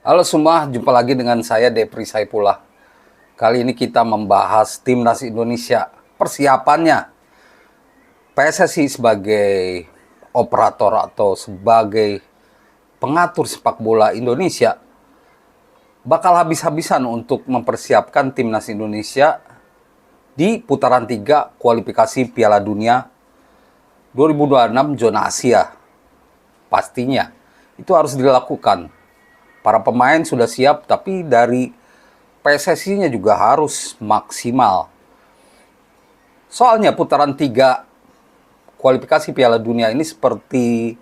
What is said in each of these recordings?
Halo semua, jumpa lagi dengan saya Depri Saipullah. Kali ini kita membahas Timnas Indonesia, persiapannya. PSSI sebagai operator atau sebagai pengatur sepak bola Indonesia bakal habis-habisan untuk mempersiapkan Timnas Indonesia di putaran 3 kualifikasi Piala Dunia 2026 zona Asia. Pastinya itu harus dilakukan. Para pemain sudah siap, tapi dari PSSI-nya juga harus maksimal. Soalnya putaran 3 kualifikasi Piala Dunia ini seperti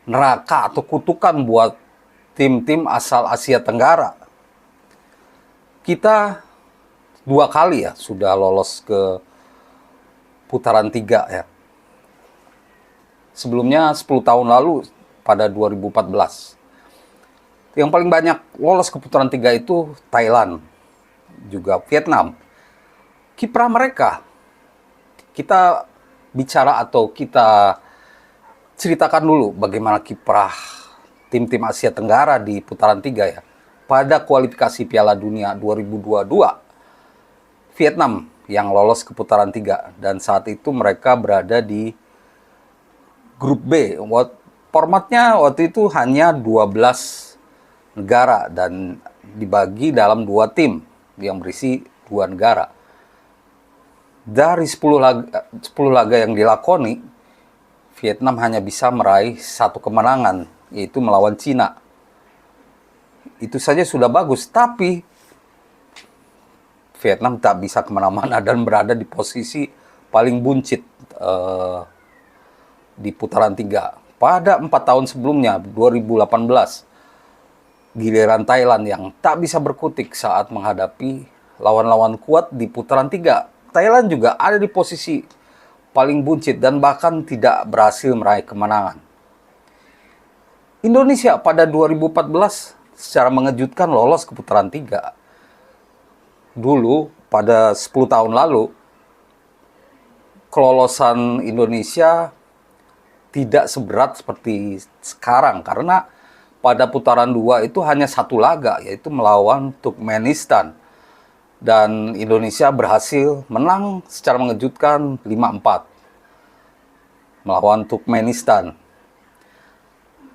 neraka atau kutukan buat tim-tim asal Asia Tenggara. Kita 2 kali ya sudah lolos ke putaran 3 ya. Sebelumnya 10 tahun lalu pada 2014. Yang paling banyak lolos ke putaran 3 itu Thailand, juga Vietnam. Kiprah mereka, kita bicara atau kita ceritakan dulu bagaimana kiprah tim-tim Asia Tenggara di putaran 3 ya. Pada kualifikasi Piala Dunia 2022, Vietnam yang lolos ke putaran 3. Dan saat itu mereka berada di grup B. Formatnya waktu itu hanya 12 negara dan dibagi dalam 2 tim yang berisi 2 negara. Dari 10 laga yang dilakoni, Vietnam hanya bisa meraih 1 kemenangan, yaitu melawan Cina. Itu saja sudah bagus, tapi Vietnam tak bisa kemana-mana dan berada di posisi paling buncit di putaran 3. Pada 4 tahun sebelumnya, 2018, giliran Thailand yang tak bisa berkutik saat menghadapi lawan-lawan kuat di putaran 3. Thailand juga ada di posisi paling buncit dan bahkan tidak berhasil meraih kemenangan. Indonesia pada 2014 secara mengejutkan lolos ke putaran 3. Dulu pada 10 tahun lalu, kelolosan Indonesia tidak seberat seperti sekarang karena pada putaran 2 itu hanya 1 laga, yaitu melawan Turkmenistan. Dan Indonesia berhasil menang secara mengejutkan 5-4 melawan Turkmenistan.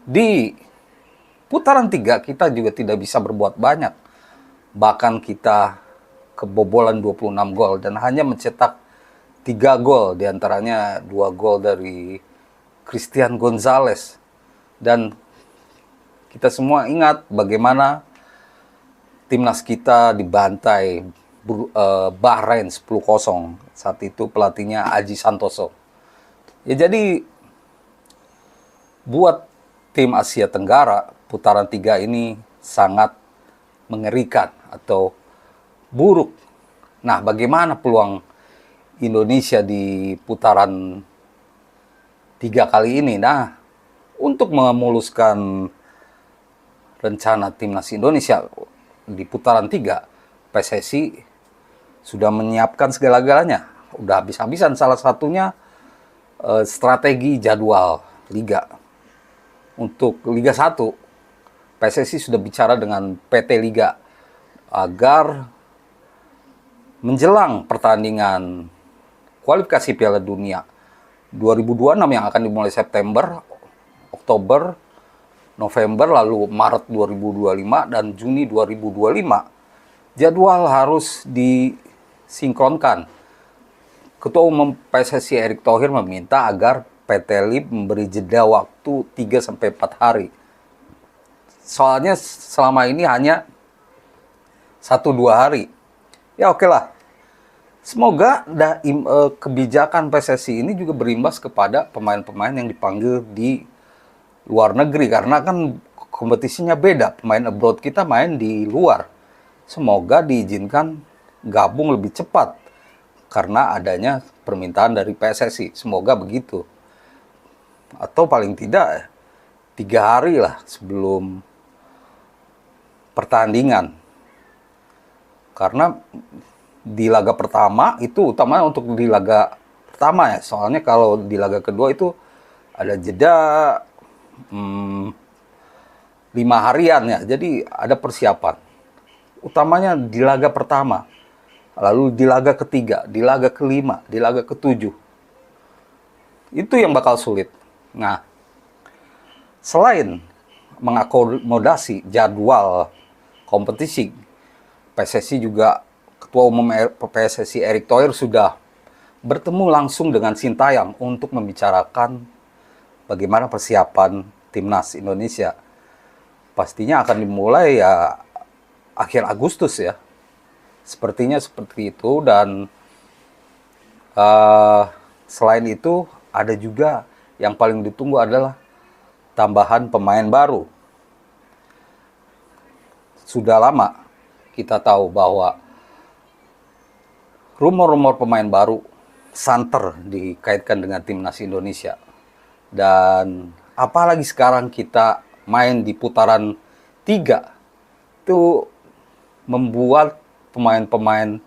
Di putaran 3 kita juga tidak bisa berbuat banyak. Bahkan kita kebobolan 26 gol dan hanya mencetak 3 gol, diantaranya 2 gol dari Christian Gonzalez. Dan kita semua ingat bagaimana timnas kita dibantai Bahrain 10-0. Saat itu pelatihnya Aji Santoso. Ya, jadi buat tim Asia Tenggara, putaran 3 ini sangat mengerikan atau buruk. Nah, bagaimana peluang Indonesia di putaran 3 kali ini? Nah, untuk memuluskan rencana timnas Indonesia di putaran 3, PSSI sudah menyiapkan segala-galanya. Udah habis-habisan, salah satunya strategi jadwal Liga. Untuk Liga 1, PSSI sudah bicara dengan PT Liga agar menjelang pertandingan kualifikasi Piala Dunia 2026 yang akan dimulai September, Oktober, November, lalu Maret 2025, dan Juni 2025, jadwal harus disinkronkan. Ketua Umum PSSI Erick Thohir meminta agar PT LIB memberi jeda waktu 3-4 hari. Soalnya selama ini hanya 1-2 hari. Ya oke lah. Semoga kebijakan PSSI ini juga berimbas kepada pemain-pemain yang dipanggil di luar negeri, karena kan kompetisinya beda. Pemain abroad kita main di luar. Semoga diizinkan gabung lebih cepat karena adanya permintaan dari PSSI. Semoga begitu. Atau paling tidak 3 hari lah sebelum pertandingan. Karena di laga pertama itu utamanya untuk di laga pertama ya. Soalnya kalau di laga kedua itu ada jeda 5 harian ya. Jadi ada persiapan. Utamanya di laga pertama, lalu di laga ketiga, di laga kelima, di laga ketujuh. Itu yang bakal sulit. Nah, selain mengakomodasi jadwal kompetisi, PSSI juga, Ketua Umum PSSI Erick Thohir sudah bertemu langsung dengan Sintayong untuk membicarakan bagaimana persiapan timnas Indonesia. Pastinya akan dimulai ya akhir Agustus ya. Sepertinya seperti itu. Dan selain itu ada juga yang paling ditunggu adalah tambahan pemain baru. Sudah lama kita tahu bahwa rumor-rumor pemain baru santer dikaitkan dengan timnas Indonesia. Dan apalagi sekarang kita main di putaran 3, itu membuat pemain-pemain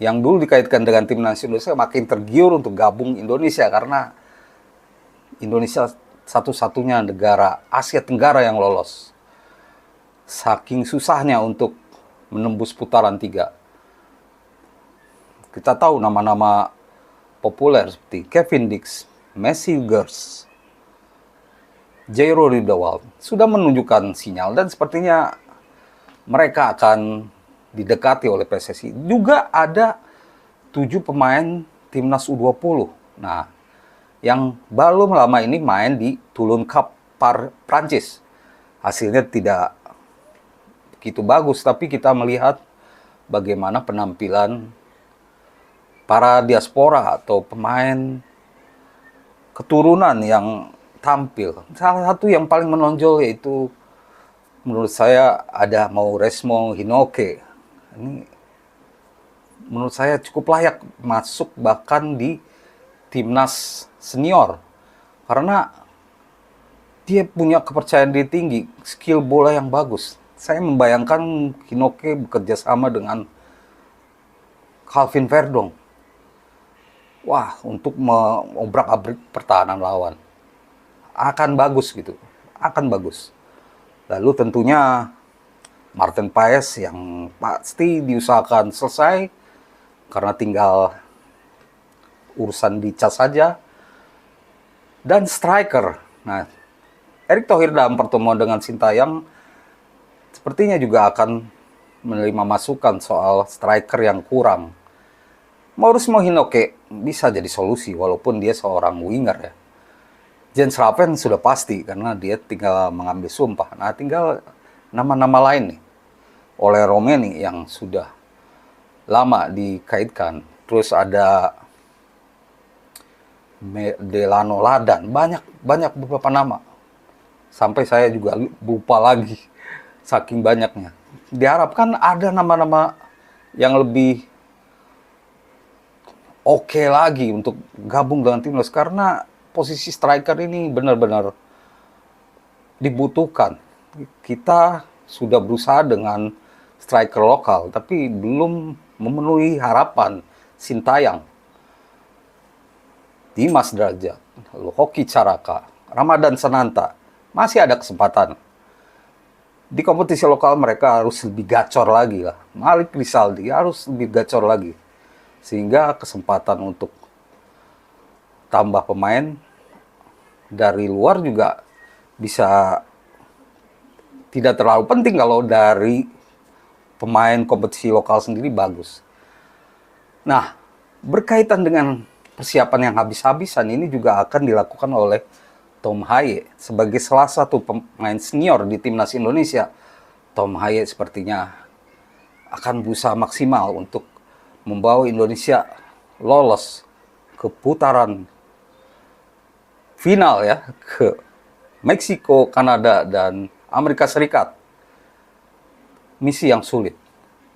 yang dulu dikaitkan dengan timnas Indonesia makin tergiur untuk gabung Indonesia, karena Indonesia satu-satunya negara Asia Tenggara yang lolos. Saking susahnya untuk menembus putaran 3. Kita tahu nama-nama populer seperti Kevin Dix, Matthew Gers, Jairo Ridawal sudah menunjukkan sinyal dan sepertinya mereka akan didekati oleh PSSI. Juga ada 7 pemain timnas U20. Nah, yang belum lama ini main di Toulon Cup Prancis. Hasilnya tidak begitu bagus, tapi kita melihat bagaimana penampilan para diaspora atau pemain keturunan yang tampil. Salah satu yang paling menonjol yaitu menurut saya ada Mauresmo Hinoke. Ini menurut saya cukup layak masuk bahkan di timnas senior. Karena dia punya kepercayaan diri tinggi, skill bola yang bagus. Saya membayangkan Hinoke bekerja sama dengan Calvin Verdong. Wah, untuk mengobrak-abrik pertahanan lawan. Akan bagus gitu. Akan bagus. Lalu tentunya Martin Paes yang pasti diusahakan selesai karena tinggal urusan dicas saja. Dan striker. Nah, Erick Thohir dalam pertemuan dengan Sintayong sepertinya juga akan menerima masukan soal striker yang kurang. Mauresmo Hinoke bisa jadi solusi walaupun dia seorang winger ya. Jens Raven sudah pasti karena dia tinggal mengambil sumpah. Nah, tinggal nama-nama lain nih. Oleh Romeni yang sudah lama dikaitkan. Terus ada Delano Ladan, banyak beberapa nama. Sampai saya juga lupa lagi saking banyaknya. Diharapkan ada nama-nama yang lebih oke lagi untuk gabung dengan timnas, karena posisi striker ini benar-benar dibutuhkan. Kita sudah berusaha dengan striker lokal, tapi belum memenuhi harapan Sintayong, Dimas Derajat, lalu Hoki Caraka, Ramadan Sananta. Masih ada kesempatan. Di kompetisi lokal mereka harus lebih gacor lagi lah. Malik Rizaldi harus lebih gacor lagi. Sehingga kesempatan untuk tambah pemain dari luar juga bisa tidak terlalu penting kalau dari pemain kompetisi lokal sendiri bagus. Nah, berkaitan dengan persiapan yang habis-habisan ini juga akan dilakukan oleh Tom Haye sebagai salah satu pemain senior di timnas Indonesia. Tom Haye sepertinya akan berusaha maksimal untuk membawa Indonesia lolos ke putaran final ya, ke Meksiko, Kanada, dan Amerika Serikat. Misi yang sulit.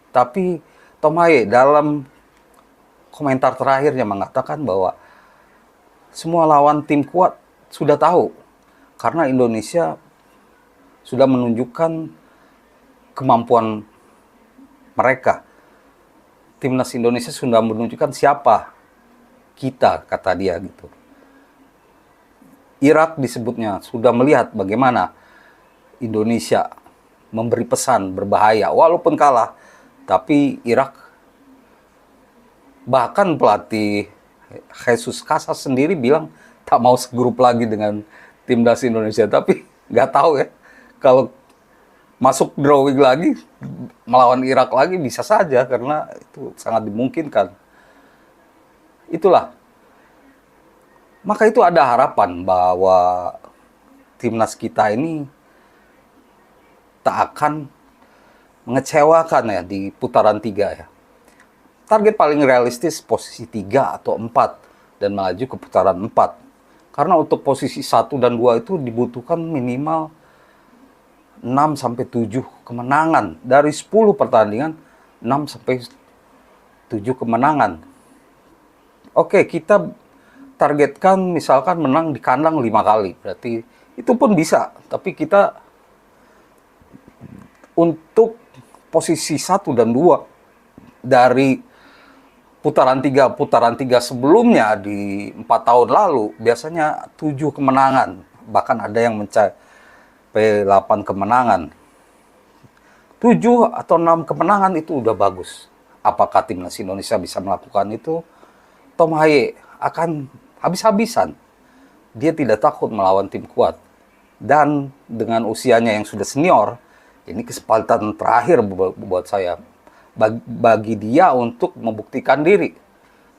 Tapi Tom Haye dalam komentar terakhirnya mengatakan bahwa semua lawan tim kuat sudah tahu, karena Indonesia sudah menunjukkan kemampuan mereka. Timnas Indonesia sudah menunjukkan siapa kita, kata dia gitu. Irak disebutnya sudah melihat bagaimana Indonesia memberi pesan berbahaya walaupun kalah, tapi Irak, bahkan pelatih Jesus Casas sendiri bilang tak mau segrup lagi dengan timnas Indonesia. Tapi nggak tahu ya, kalau masuk drawing lagi melawan Irak lagi bisa saja, karena itu sangat dimungkinkan. Itulah, maka itu ada harapan bahwa timnas kita ini tak akan mengecewakan ya di putaran 3 ya. Target paling realistis posisi 3 atau 4 dan melaju ke putaran 4. Karena untuk posisi 1 dan 2 itu dibutuhkan minimal 6 sampai 7 kemenangan. Dari 10 pertandingan, 6 sampai 7 kemenangan. Oke, kita targetkan misalkan menang di kandang 5 kali. Berarti itu pun bisa, tapi kita untuk posisi 1 dan 2 dari putaran 3 sebelumnya di 4 tahun lalu biasanya 7 kemenangan, bahkan ada yang mencapai 8 kemenangan. 7 atau 6 kemenangan itu udah bagus. Apakah timnas Indonesia bisa melakukan itu? Tom Haye akan habis-habisan. Dia tidak takut melawan tim kuat. Dan dengan usianya yang sudah senior, ini kesempatan terakhir buat saya. Bagi dia untuk membuktikan diri.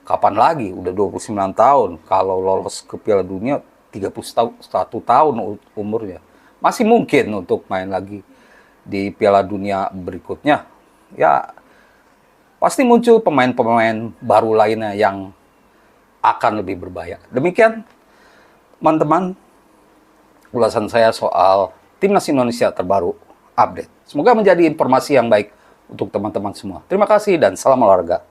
Kapan lagi? Udah 29 tahun. Kalau lolos ke Piala Dunia, 31 tahun umurnya. Masih mungkin untuk main lagi di Piala Dunia berikutnya. Ya, pasti muncul pemain-pemain baru lainnya yang akan lebih berbahaya. Demikian, teman-teman, ulasan saya soal Timnas Indonesia terbaru update. Semoga menjadi informasi yang baik untuk teman-teman semua. Terima kasih dan salam olahraga.